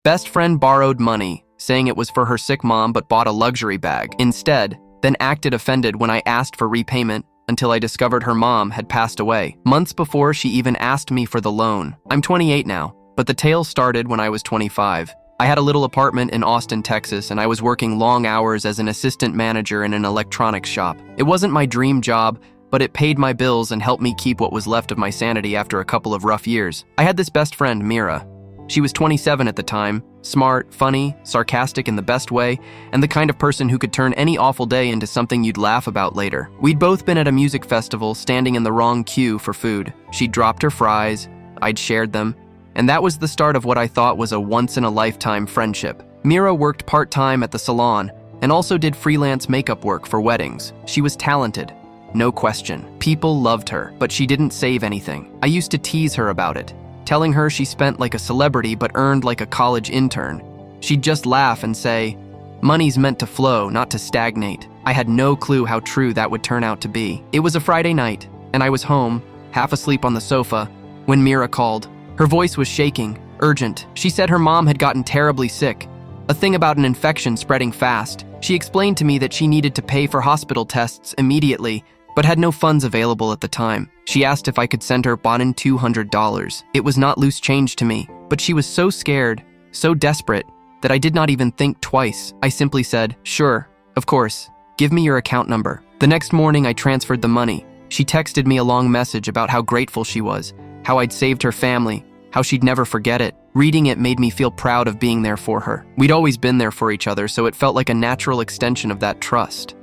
Best friend borrowed money, saying it was for her sick mom but bought a luxury bag instead, then acted offended when I asked for repayment until I discovered her mom had passed away. Months before she even asked me for the loan. I'm 28 now, but the tale started when I was 25. I had a little apartment in Austin, Texas, and I was working long hours as an assistant manager in an electronics shop. It wasn't my dream job, but it paid my bills and helped me keep what was left of my sanity after a couple of rough years. I had this best friend, Mira. She was 27 at the time, smart, funny, sarcastic in the best way, and the kind of person who could turn any awful day into something you'd laugh about later. We'd both been at a music festival, standing in the wrong queue for food. She'd dropped her fries, I'd shared them, and that was the start of what I thought was a once-in-a-lifetime friendship. Mira worked part-time at the salon and also did freelance makeup work for weddings. She was talented, no question. People loved her, but she didn't save anything. I used to tease her about it, telling her she spent like a celebrity but earned like a college intern. She'd just laugh and say, "Money's meant to flow, not to stagnate." I had no clue how true that would turn out to be. It was a Friday night, and I was home, half asleep on the sofa, when Mira called. Her voice was shaking, urgent. She said her mom had gotten terribly sick, a thing about an infection spreading fast. She explained to me that she needed to pay for hospital tests immediately, but had no funds available at the time. She asked if I could send her bought-in $200. It was not loose change to me, but she was so scared, so desperate, that I did not even think twice. I simply said, "Sure, of course, give me your account number." The next morning I transferred the money. She texted me a long message about how grateful she was, how I'd saved her family, how she'd never forget it. Reading it made me feel proud of being there for her. We'd always been there for each other, so it felt like a natural extension of that trust.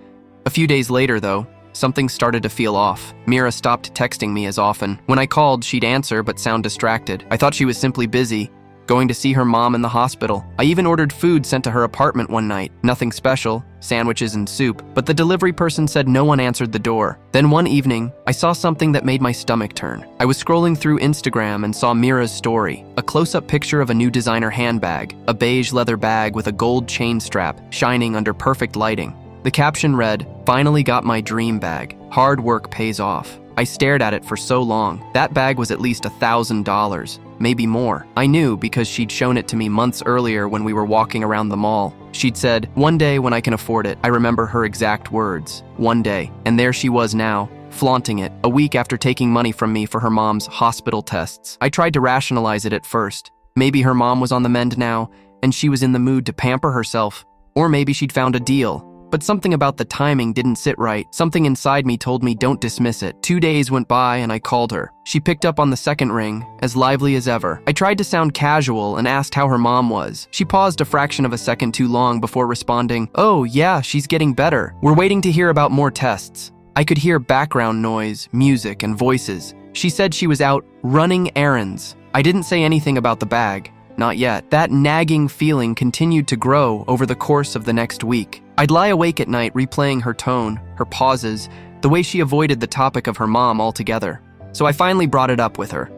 A few days later, though, something started to feel off. Mira stopped texting me as often. When I called, she'd answer but sound distracted. I thought she was simply busy, going to see her mom in the hospital. I even ordered food sent to her apartment one night. Nothing special, sandwiches and soup, but the delivery person said no one answered the door. Then one evening, I saw something that made my stomach turn. I was scrolling through Instagram and saw Mira's story, a close-up picture of a new designer handbag, a beige leather bag with a gold chain strap, shining under perfect lighting. The caption read, "Finally got my dream bag. Hard work pays off." I stared at it for so long. That bag was at least $1,000, maybe more. I knew because she'd shown it to me months earlier when we were walking around the mall. She'd said, "One day when I can afford it." I remember her exact words, "One day." And there she was now, flaunting it, a week after taking money from me for her mom's hospital tests. I tried to rationalize it at first. Maybe her mom was on the mend now, and she was in the mood to pamper herself. Or maybe she'd found a deal. But something about the timing didn't sit right. Something inside me told me don't dismiss it. 2 days went by and I called her. She picked up on the second ring, as lively as ever. I tried to sound casual and asked how her mom was. She paused a fraction of a second too long before responding, "Oh yeah, she's getting better. We're waiting to hear about more tests." I could hear background noise, music, and voices. She said she was out running errands. I didn't say anything about the bag. Not yet. That nagging feeling continued to grow over the course of the next week. I'd lie awake at night replaying her tone, her pauses, the way she avoided the topic of her mom altogether. So I finally brought it up with her.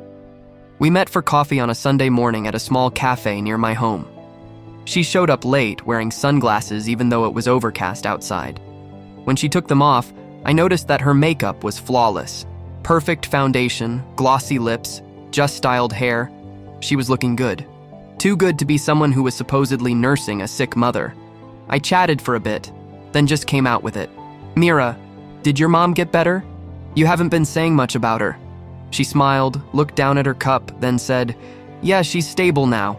We met for coffee on a Sunday morning at a small cafe near my home. She showed up late, wearing sunglasses even though it was overcast outside. When she took them off, I noticed that her makeup was flawless. Perfect foundation, glossy lips, just styled hair. She was looking good. Too good to be someone who was supposedly nursing a sick mother. I chatted for a bit, then just came out with it. "Mira, did your mom get better? You haven't been saying much about her." She smiled, looked down at her cup, then said, "Yeah, she's stable now.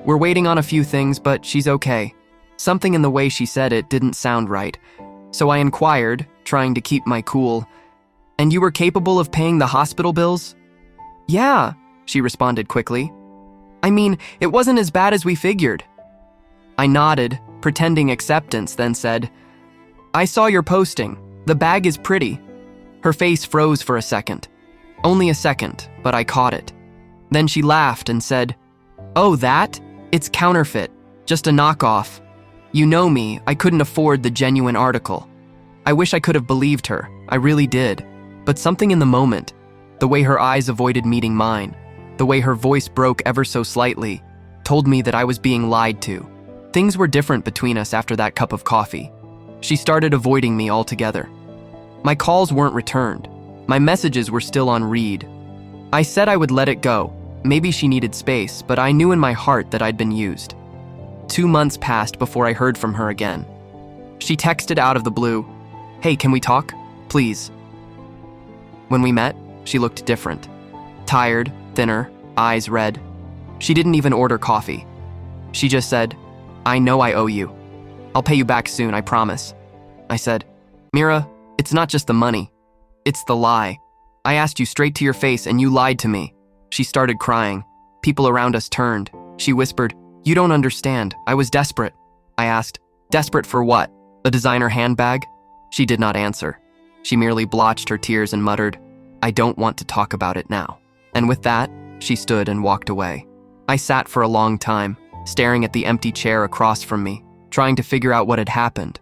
We're waiting on a few things, but she's okay." Something in the way she said it didn't sound right, so I inquired, trying to keep my cool, "And you were capable of paying the hospital bills?" "Yeah," she responded quickly. "I mean, it wasn't as bad as we figured." I nodded, pretending acceptance, then said, "I saw your posting. The bag is pretty." Her face froze for a second. Only a second, but I caught it. Then she laughed and said, "Oh, that? It's counterfeit, just a knockoff. You know me, I couldn't afford the genuine article." I wish I could have believed her, I really did. But something in the moment, the way her eyes avoided meeting mine, the way her voice broke ever so slightly, told me that I was being lied to. Things were different between us after that cup of coffee. She started avoiding me altogether. My calls weren't returned. My messages were still on read. I said I would let it go. Maybe she needed space, but I knew in my heart that I'd been used. 2 months passed before I heard from her again. She texted out of the blue, "Hey, can we talk? Please." When we met, she looked different. Tired, thinner, eyes red. She didn't even order coffee. She just said, "I know I owe you. I'll pay you back soon, I promise." I said, "Mira, it's not just the money. It's the lie. I asked you straight to your face and you lied to me." She started crying. People around us turned. She whispered, "You don't understand. I was desperate." I asked, "Desperate for what? A designer handbag?" She did not answer. She merely blotched her tears and muttered, "I don't want to talk about it now." And with that, she stood and walked away. I sat for a long time, staring at the empty chair across from me, trying to figure out what had happened.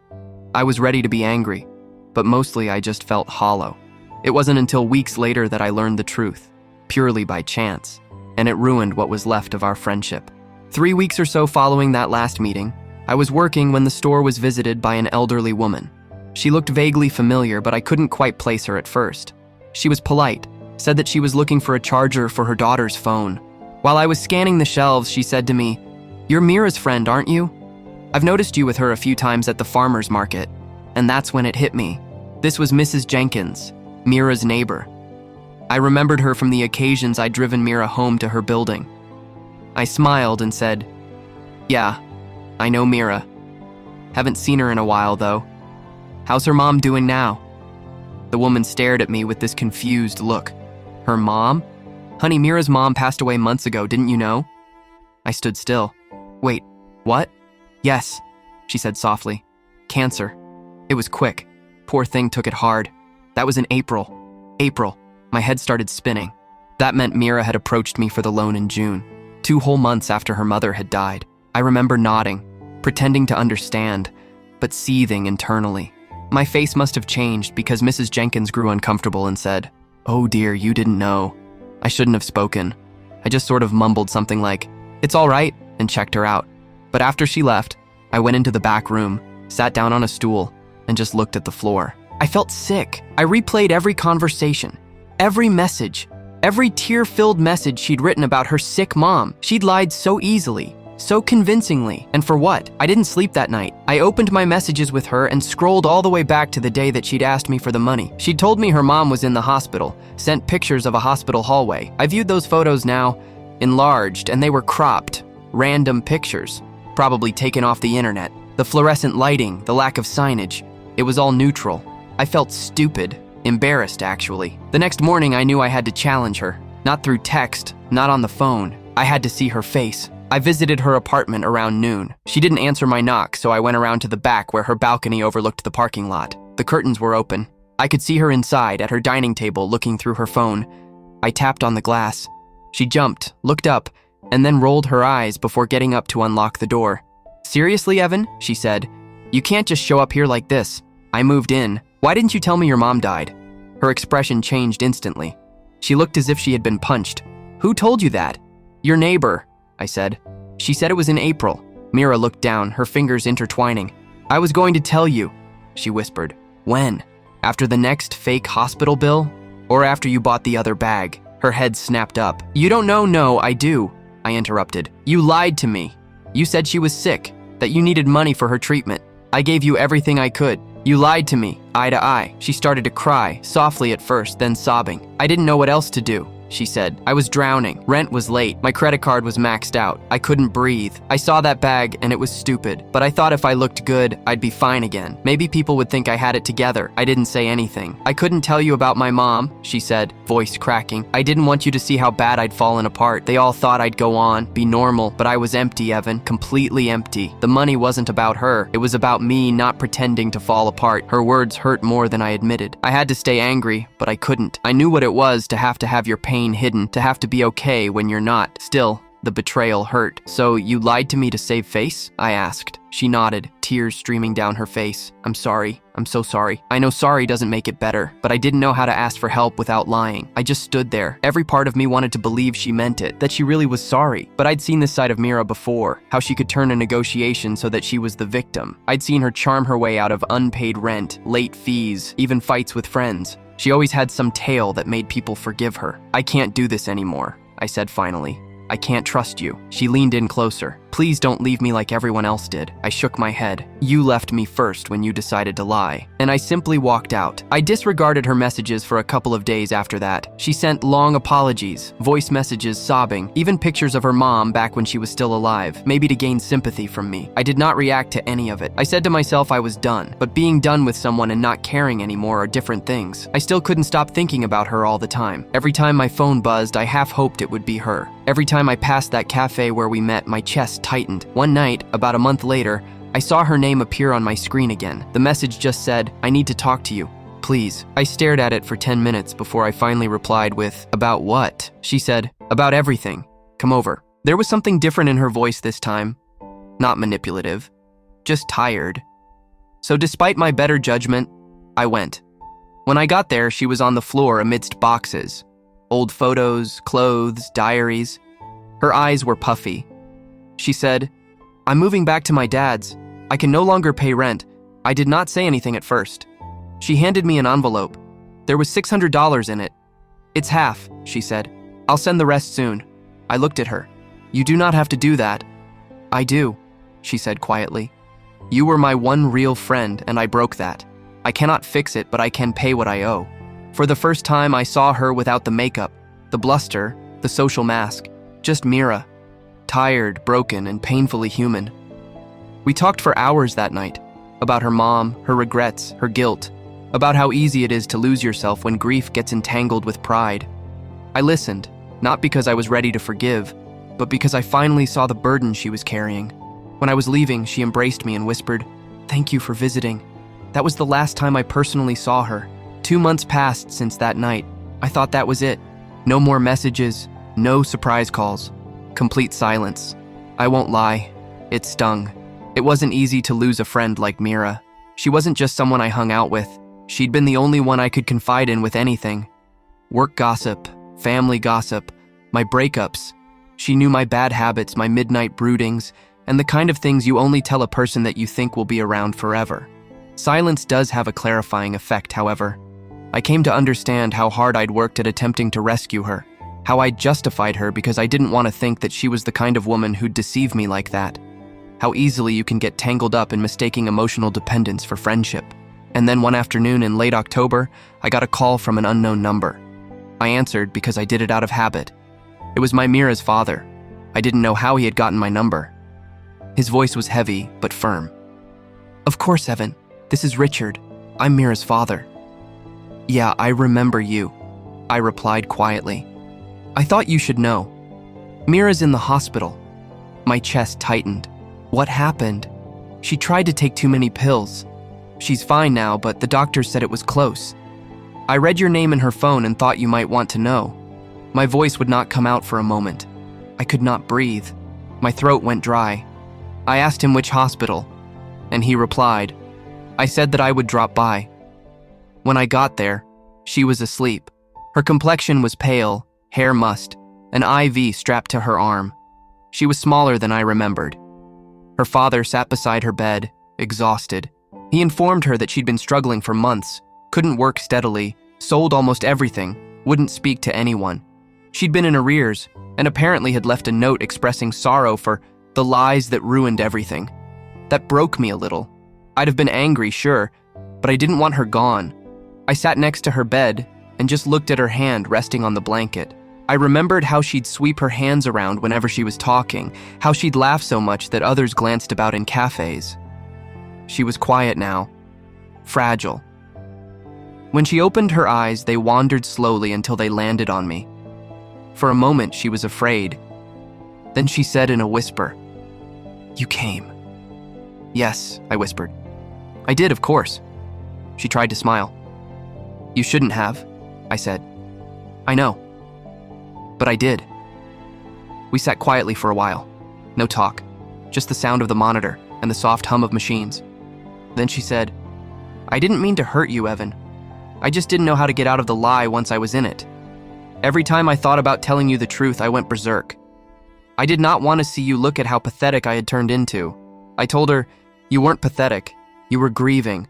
I was ready to be angry, but mostly I just felt hollow. It wasn't until weeks later that I learned the truth, purely by chance, and it ruined what was left of our friendship. 3 weeks or so following that last meeting, I was working when the store was visited by an elderly woman. She looked vaguely familiar, but I couldn't quite place her at first. She was polite, said that she was looking for a charger for her daughter's phone. While I was scanning the shelves, she said to me, "You're Mira's friend, aren't you? I've noticed you with her a few times at the farmer's market." And that's when it hit me. This was Mrs. Jenkins, Mira's neighbor. I remembered her from the occasions I'd driven Mira home to her building. I smiled and said, "Yeah, I know Mira. Haven't seen her in a while, though. How's her mom doing now?" The woman stared at me with this confused look. "Her mom? Honey, Mira's mom passed away months ago, didn't you know?" I stood still. "Wait, what?" "Yes," she said softly. "Cancer. It was quick. Poor thing took it hard. That was in April. April." My head started spinning. That meant Mira had approached me for the loan in June, 2 whole months after her mother had died. I remember nodding, pretending to understand, but seething internally. My face must have changed because Mrs. Jenkins grew uncomfortable and said, "Oh dear, you didn't know." I shouldn't have spoken. I just sort of mumbled something like, "It's all right," and checked her out. But after she left, I went into the back room, sat down on a stool, and just looked at the floor. I felt sick. I replayed every conversation, every message, every tear-filled message she'd written about her sick mom. She'd lied so easily, so convincingly. And for what? I didn't sleep that night. I opened my messages with her and scrolled all the way back to the day that she'd asked me for the money. She'd told me her mom was in the hospital, sent pictures of a hospital hallway. I viewed those photos now, enlarged, and they were cropped, random pictures, probably taken off the internet. The fluorescent lighting, the lack of signage, it was all neutral. I felt stupid, embarrassed actually. The next morning I knew I had to challenge her. Not through text, not on the phone. I had to see her face. I visited her apartment around noon. She didn't answer my knock, so I went around to the back where her balcony overlooked the parking lot. The curtains were open. I could see her inside at her dining table looking through her phone. I tapped on the glass. She jumped, looked up, and then rolled her eyes before getting up to unlock the door. "Seriously, Evan?" she said. "You can't just show up here like this." I moved in. "Why didn't you tell me your mom died?" Her expression changed instantly. She looked as if she had been punched. "Who told you that?" "Your neighbor," I said. "She said it was in April." Mira looked down, her fingers intertwining. "I was going to tell you," she whispered. "When? After the next fake hospital bill? Or after you bought the other bag?" Her head snapped up. "You don't know." "No, I do," I interrupted. "You lied to me. You said she was sick, that you needed money for her treatment. I gave you everything I could. You lied to me, eye to eye." She started to cry, softly at first, then sobbing. "I didn't know what else to do," she said. "I was drowning. Rent was late. My credit card was maxed out. I couldn't breathe. I saw that bag and it was stupid. But I thought if I looked good, I'd be fine again. Maybe people would think I had it together." I didn't say anything. "I couldn't tell you about my mom," she said, voice cracking. "I didn't want you to see how bad I'd fallen apart. They all thought I'd go on, be normal, but I was empty, Evan, completely empty. The money wasn't about her. It was about me not pretending to fall apart." Her words hurt more than I admitted. I had to stay angry, but I couldn't. I knew what it was to have your pain hidden, to have to be okay when you're not. Still, the betrayal hurt. "So you lied to me to save face?" I asked. She nodded, tears streaming down her face. "I'm sorry. I'm so sorry. I know sorry doesn't make it better, but I didn't know how to ask for help without lying. I just stood there. Every part of me wanted to believe she meant it, that she really was sorry. But I'd seen this side of Mira before, how she could turn a negotiation so that she was the victim. I'd seen her charm her way out of unpaid rent, late fees, even fights with friends. She always had some tale that made people forgive her. "I can't do this anymore," I said finally. "I can't trust you." She leaned in closer. Please don't leave me like everyone else did. I shook my head. You left me first when you decided to lie. And I simply walked out. I disregarded her messages for a couple of days after that. She sent long apologies, voice messages sobbing, even pictures of her mom back when she was still alive, maybe to gain sympathy from me. I did not react to any of it. I said to myself I was done, but being done with someone and not caring anymore are different things. I still couldn't stop thinking about her all the time. Every time my phone buzzed, I half hoped it would be her. Every time I passed that cafe where we met, my chest tightened. One night, about a month later, I saw her name appear on my screen again. The message just said, "I need to talk to you. Please." I stared at it for 10 minutes before I finally replied with, "About what?" She said, "About everything. Come over." There was something different in her voice this time. Not manipulative, just tired. So despite my better judgment, I went. When I got there, she was on the floor amidst boxes. Old photos, clothes, diaries. Her eyes were puffy. She said, "I'm moving back to my dad's. I can no longer pay rent." I did not say anything at first. She handed me an envelope. There was $600 in it. "It's half," she said. "I'll send the rest soon." I looked at her. "You do not have to do that." "I do," she said quietly. "You were my one real friend, and I broke that. I cannot fix it, but I can pay what I owe." For the first time, I saw her without the makeup, the bluster, the social mask. Just Mira. Tired, broken, and painfully human. We talked for hours that night, about her mom, her regrets, her guilt, about how easy it is to lose yourself when grief gets entangled with pride. I listened, not because I was ready to forgive, but because I finally saw the burden she was carrying. When I was leaving, she embraced me and whispered, "Thank you for visiting." That was the last time I personally saw her. 2 months passed since that night. I thought that was it. No more messages, no surprise calls. Complete silence. I won't lie, it stung. It wasn't easy to lose a friend like Mira. She wasn't just someone I hung out with. She'd been the only one I could confide in with anything. Work gossip, family gossip, my breakups. She knew my bad habits, my midnight broodings, and the kind of things you only tell a person that you think will be around forever. Silence does have a clarifying effect, however. I came to understand how hard I'd worked at attempting to rescue her, how I'd justified her because I didn't want to think that she was the kind of woman who'd deceive me like that, how easily you can get tangled up in mistaking emotional dependence for friendship. And then one afternoon in late October, I got a call from an unknown number. I answered because I did it out of habit. It was my Mira's father. I didn't know how he had gotten my number. His voice was heavy but firm. "Of course, Evan. This is Richard. I'm Mira's father." "Yeah, I remember you," I replied quietly. "I thought you should know. Mira's in the hospital." My chest tightened. What happened? She tried to take too many pills. She's fine now, but the doctor said it was close. I read your name in her phone and thought you might want to know. My voice would not come out for a moment. I could not breathe. My throat went dry. I asked him which hospital, and he replied. I said that I would drop by. When I got there, she was asleep. Her complexion was pale, hair mussed, an IV strapped to her arm. She was smaller than I remembered. Her father sat beside her bed, exhausted. He informed her that she'd been struggling for months, couldn't work steadily, sold almost everything, wouldn't speak to anyone. She'd been in arrears, and apparently had left a note expressing sorrow for the lies that ruined everything. That broke me a little. I'd have been angry, sure, but I didn't want her gone. I sat next to her bed and just looked at her hand resting on the blanket. I remembered how she'd sweep her hands around whenever she was talking, how she'd laugh so much that others glanced about in cafes. She was quiet now, fragile. When she opened her eyes, they wandered slowly until they landed on me. For a moment, she was afraid. Then she said in a whisper, "You came." "Yes," I whispered. "I did, of course." She tried to smile. "You shouldn't have," I said. "I know. But I did." We sat quietly for a while. No talk, just the sound of the monitor and the soft hum of machines. Then she said, "I didn't mean to hurt you, Evan. I just didn't know how to get out of the lie once I was in it. Every time I thought about telling you the truth, I went berserk. I did not want to see you look at how pathetic I had turned into." I told her, "You weren't pathetic. You were grieving.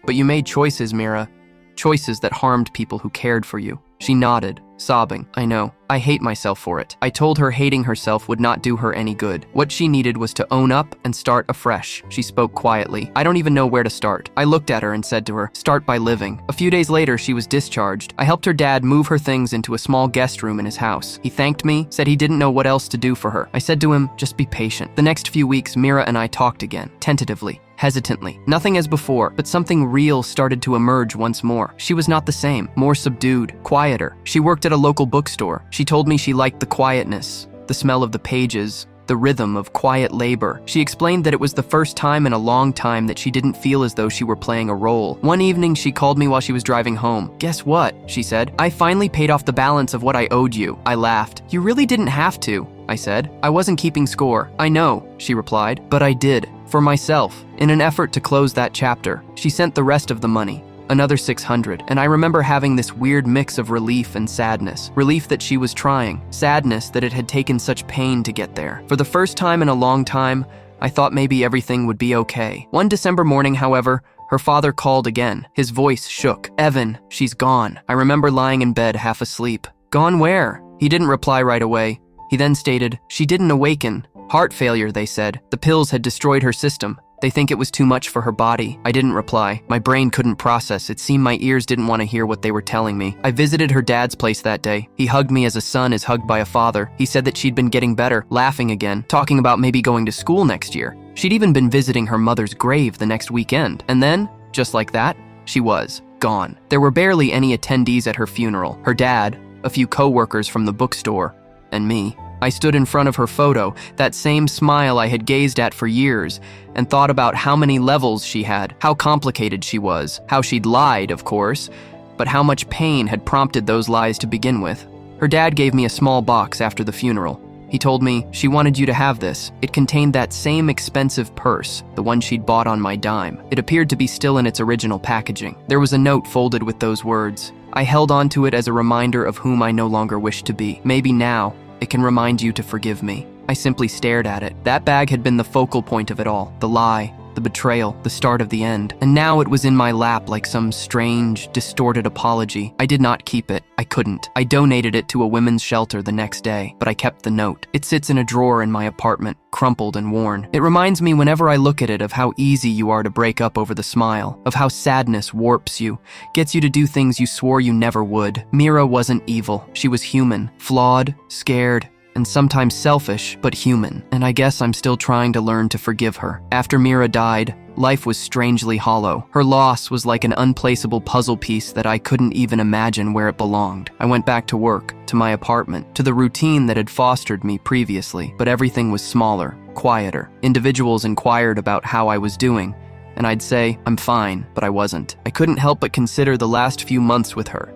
But you made choices, Mira. Choices that harmed people who cared for you." She nodded, sobbing. I know. I hate myself for it. I told her hating herself would not do her any good. What she needed was to own up and start afresh. She spoke quietly. I don't even know where to start. I looked at her and said to her, start by living. A few days later, she was discharged. I helped her dad move her things into a small guest room in his house. He thanked me, said he didn't know what else to do for her. I said to him, just be patient. The next few weeks, Mira and I talked again, tentatively. Hesitantly. Nothing as before, but something real started to emerge once more. She was not the same, more subdued, quieter. She worked at a local bookstore. She told me she liked the quietness, the smell of the pages, the rhythm of quiet labor. She explained that it was the first time in a long time that she didn't feel as though she were playing a role. One evening, she called me while she was driving home. Guess what? She said. I finally paid off the balance of what I owed you. I laughed. You really didn't have to, I said. I wasn't keeping score. I know, she replied, but I did. For myself, in an effort to close that chapter. She sent the rest of the money, another $600, and I remember having this weird mix of relief and sadness. Relief that she was trying, sadness that it had taken such pain to get there. For the first time in a long time, I thought maybe everything would be okay. One December morning, however, her father called again. His voice shook. Evan, she's gone. I remember lying in bed half asleep. Gone where? He didn't reply right away. He then stated, she didn't awaken. Heart failure, they said. The pills had destroyed her system. They think it was too much for her body. I didn't reply. My brain couldn't process. It seemed my ears didn't want to hear what they were telling me. I visited her dad's place that day. He hugged me as a son is hugged by a father. He said that she'd been getting better, laughing again, talking about maybe going to school next year. She'd even been visiting her mother's grave the next weekend. And then, just like that, she was gone. There were barely any attendees at her funeral. Her dad, a few co-workers from the bookstore, and me. I stood in front of her photo, that same smile I had gazed at for years, and thought about how many levels she had, how complicated she was, how she'd lied, of course, but how much pain had prompted those lies to begin with. Her dad gave me a small box after the funeral. He told me, she wanted you to have this. It contained that same expensive purse, the one she'd bought on my dime. It appeared to be still in its original packaging. There was a note folded with those words. I held onto it as a reminder of whom I no longer wished to be. Maybe now, it can remind you to forgive me. I simply stared at it. That bag had been the focal point of it all. The lie, the betrayal, the start of the end. And now it was in my lap like some strange, distorted apology. I did not keep it. I couldn't. I donated it to a women's shelter the next day, but I kept the note. It sits in a drawer in my apartment, crumpled and worn. It reminds me whenever I look at it of how easy you are to break up over the smile, of how sadness warps you, gets you to do things you swore you never would. Mira wasn't evil. She was human, flawed, scared, and sometimes selfish, but human. And I guess I'm still trying to learn to forgive her. After Mira died, life was strangely hollow. Her loss was like an unplaceable puzzle piece that I couldn't even imagine where it belonged. I went back to work, to my apartment, to the routine that had fostered me previously, but everything was smaller, quieter. Individuals inquired about how I was doing, and I'd say, I'm fine, but I wasn't. I couldn't help but consider the last few months with her.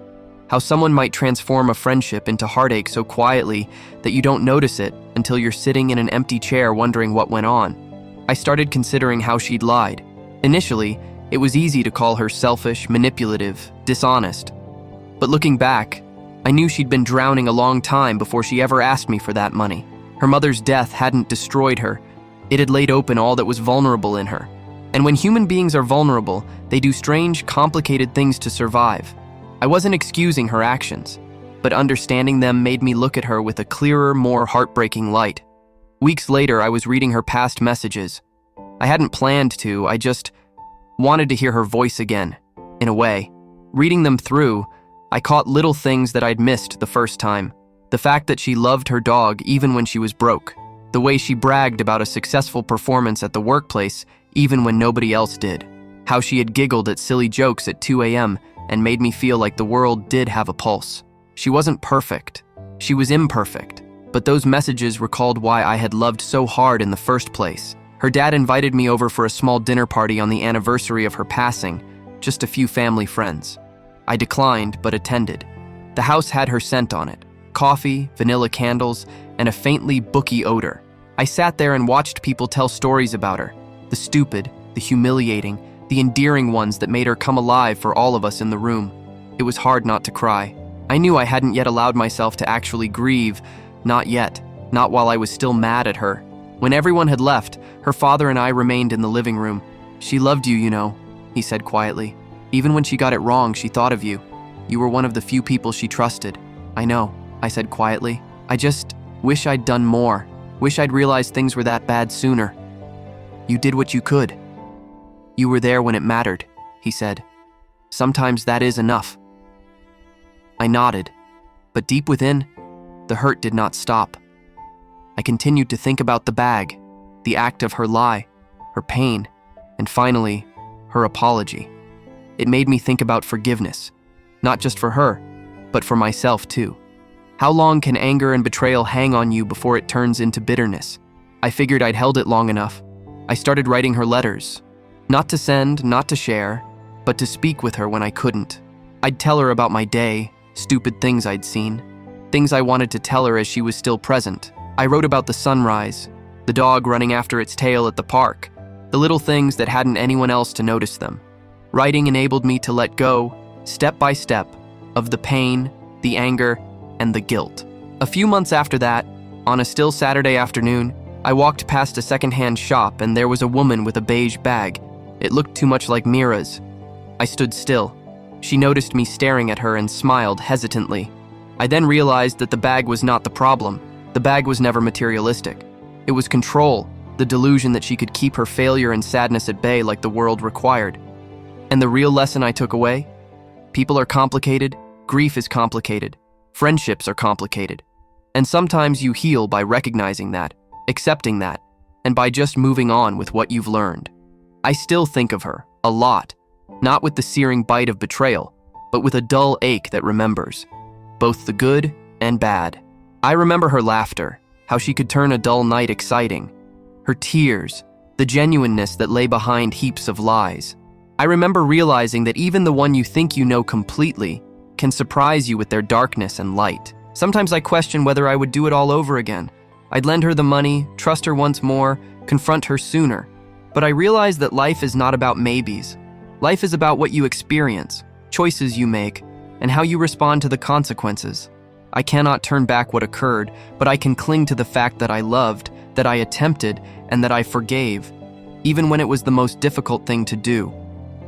How someone might transform a friendship into heartache so quietly that you don't notice it until you're sitting in an empty chair wondering what went on. I started considering how she'd lied. Initially, it was easy to call her selfish, manipulative, dishonest. But looking back, I knew she'd been drowning a long time before she ever asked me for that money. Her mother's death hadn't destroyed her. It had laid open all that was vulnerable in her. And when human beings are vulnerable, they do strange, complicated things to survive. I wasn't excusing her actions, but understanding them made me look at her with a clearer, more heartbreaking light. Weeks later, I was reading her past messages. I hadn't planned to, I just wanted to hear her voice again, in a way. Reading them through, I caught little things that I'd missed the first time. The fact that she loved her dog even when she was broke. The way she bragged about a successful performance at the workplace even when nobody else did. How she had giggled at silly jokes at 2 a.m. and made me feel like the world did have a pulse. She wasn't perfect. She was imperfect. But those messages recalled why I had loved so hard in the first place. Her dad invited me over for a small dinner party on the anniversary of her passing, just a few family friends. I declined, but attended. The house had her scent on it. Coffee, vanilla candles, and a faintly booky odor. I sat there and watched people tell stories about her. The stupid, the humiliating, the endearing ones that made her come alive for all of us in the room. It was hard not to cry. I knew I hadn't yet allowed myself to actually grieve. Not yet. Not while I was still mad at her. When everyone had left, her father and I remained in the living room. She loved you, you know, he said quietly. Even when she got it wrong, she thought of you. You were one of the few people she trusted. I know, I said quietly. I just wish I'd done more. Wish I'd realized things were that bad sooner. You did what you could. You were there when it mattered, he said. Sometimes that is enough. I nodded, but deep within, the hurt did not stop. I continued to think about the bag, the act of her lie, her pain, and finally, her apology. It made me think about forgiveness, not just for her, but for myself too. How long can anger and betrayal hang on you before it turns into bitterness? I figured I'd held it long enough. I started writing her letters. Not to send, not to share, but to speak with her when I couldn't. I'd tell her about my day, stupid things I'd seen, things I wanted to tell her as she was still present. I wrote about the sunrise, the dog running after its tail at the park, the little things that hadn't anyone else to notice them. Writing enabled me to let go, step by step, of the pain, the anger, and the guilt. A few months after that, on a still Saturday afternoon, I walked past a secondhand shop and there was a woman with a beige bag. It looked too much like Mira's. I stood still. She noticed me staring at her and smiled hesitantly. I then realized that the bag was not the problem. The bag was never materialistic. It was control, the delusion that she could keep her failure and sadness at bay like the world required. And the real lesson I took away? People are complicated, grief is complicated, friendships are complicated. And sometimes you heal by recognizing that, accepting that, and by just moving on with what you've learned. I still think of her, a lot, not with the searing bite of betrayal, but with a dull ache that remembers, both the good and bad. I remember her laughter, how she could turn a dull night exciting, her tears, the genuineness that lay behind heaps of lies. I remember realizing that even the one you think you know completely can surprise you with their darkness and light. Sometimes I question whether I would do it all over again. I'd lend her the money, trust her once more, confront her sooner. But I realized that life is not about maybes. Life is about what you experience, choices you make, and how you respond to the consequences. I cannot turn back what occurred, but I can cling to the fact that I loved, that I attempted, and that I forgave, even when it was the most difficult thing to do.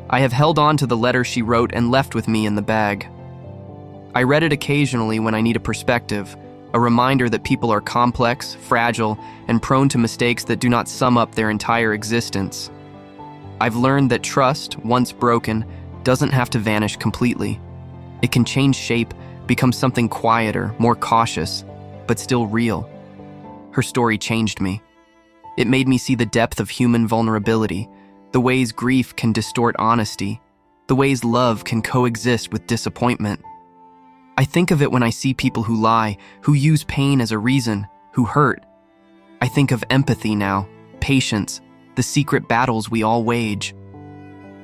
I have held on to the letter she wrote and left with me in the bag. I read it occasionally when I need a perspective, a reminder that people are complex, fragile, and prone to mistakes that do not sum up their entire existence. I've learned that trust, once broken, doesn't have to vanish completely. It can change shape, become something quieter, more cautious, but still real. Her story changed me. It made me see the depth of human vulnerability, the ways grief can distort honesty, the ways love can coexist with disappointment. I think of it when I see people who lie, who use pain as a reason, who hurt. I think of empathy now, patience, the secret battles we all wage.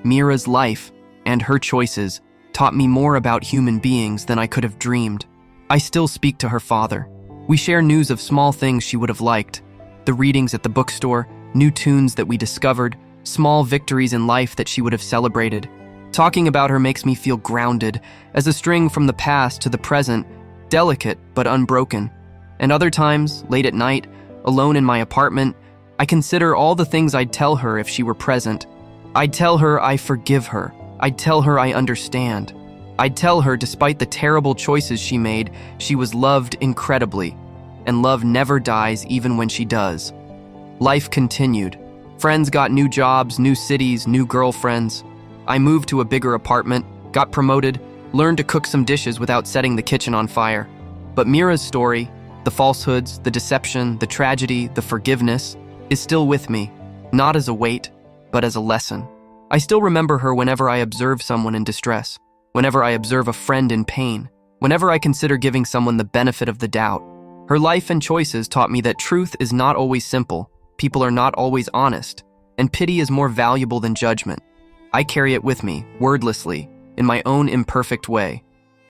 Mira's life and her choices taught me more about human beings than I could have dreamed. I still speak to her father. We share news of small things she would have liked, the readings at the bookstore, new tunes that we discovered, small victories in life that she would have celebrated. Talking about her makes me feel grounded, as a string from the past to the present, delicate but unbroken. And other times, late at night, alone in my apartment, I consider all the things I'd tell her if she were present. I'd tell her I forgive her. I'd tell her I understand. I'd tell her despite the terrible choices she made, she was loved incredibly. And love never dies even when she does. Life continued. Friends got new jobs, new cities, new girlfriends. I moved to a bigger apartment, got promoted, learned to cook some dishes without setting the kitchen on fire. But Mira's story, the falsehoods, the deception, the tragedy, the forgiveness, is still with me, not as a weight, but as a lesson. I still remember her whenever I observe someone in distress, whenever I observe a friend in pain, whenever I consider giving someone the benefit of the doubt. Her life and choices taught me that truth is not always simple, people are not always honest, and pity is more valuable than judgment. I carry it with me, wordlessly, in my own imperfect way.